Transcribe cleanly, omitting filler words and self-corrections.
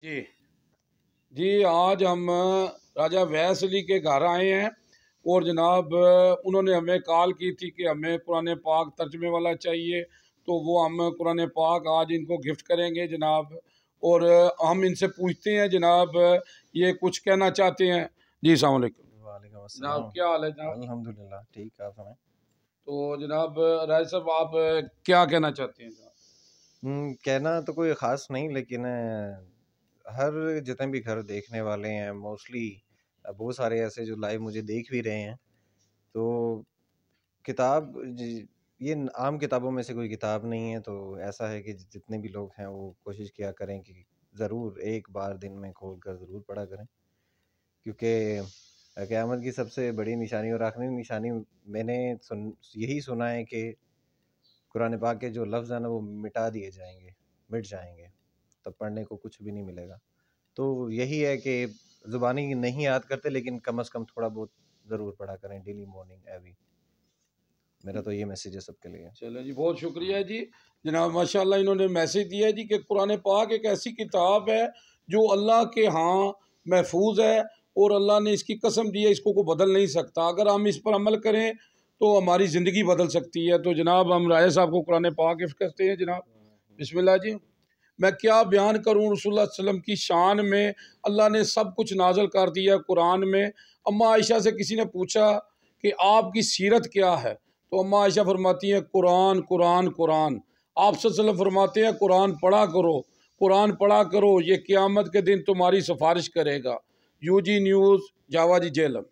جی جی آج ہم راجہ ویس علی کے گھر آئے ہیں اور جناب انہوں نے ہمیں کال کی تھی کہ ہمیں قرآن پاک ترجمے والا چاہیے، تو وہ ہم قرآن پاک آج ان کو گفٹ کریں گے جناب، اور ہم ان سے پوچھتے ہیں جناب یہ کچھ کہنا چاہتے ہیں۔ جی السلام علیکم وعلیکم السلام جناب، کیا حال ہے جناب؟ الحمدللہ ٹھیک آپ ہمیں تو جناب راجہ صاحب آپ کیا کہنا چاہتے ہیں جناب؟ کہنا تو کوئی خاص نہیں، لیکن ہر جتنے بھی گھر دیکھنے والے ہیں موسٹلی بہت سارے ایسے جو لائیو مجھے دیکھ بھی رہے ہیں، تو کتاب یہ عام کتابوں میں سے کوئی کتاب نہیں ہے، تو ایسا ہے کہ جتنے بھی لوگ ہیں وہ کوشش کیا کریں کہ ضرور ایک بار دن میں کھول کر ضرور پڑھا کریں، کیونکہ قیامت کی سب سے بڑی نشانی اور آخری نشانی میں نے یہی سنا ہے کہ قرآن پاک کے جو لفظ ہیں نا وہ مٹا دیے جائیں گے، مٹ جائیں گے، تب پڑھنے کو کچھ بھی نہیں ملے گا۔ تو یہی ہے کہ زبانی نہیں یاد کرتے، لیکن کم از کم تھوڑا بہت ضرور پڑھا کریں ڈیلی مارننگ ایوی۔ میرا تو یہ میسیج ہے سب کے لیے۔ چلیں جی، بہت شکریہ جی جناب، ماشاءاللہ انہوں نے میسج دیا ہے جی کہ قرآن پاک ایک ایسی کتاب ہے جو اللہ کے ہاں محفوظ ہے، اور اللہ نے اس کی قسم دی ہے، اس کو کوئی بدل نہیں سکتا۔ اگر ہم اس پر عمل کریں تو ہماری زندگی بدل سکتی ہے۔ تو جناب ہم راجہ صاحب کو قرآن پاک گفٹ کرتے ہیں جناب، بسم اللہ جی۔ میں کیا بیان کروں رسول اللہ صلی اللہ علیہ وسلم کی شان میں، اللہ نے سب کچھ نازل کر دیا قرآن میں۔ اما عائشہ سے کسی نے پوچھا کہ آپ کی سیرت کیا ہے، تو اما عائشہ فرماتی ہیں قرآن قرآن قرآن۔ آپ صلی اللہ علیہ وسلم فرماتے ہیں قرآن پڑھا کرو، قرآن پڑھا کرو، یہ قیامت کے دن تمہاری سفارش کرے گا۔ یو جی نیوز، جاوا جی جیلم۔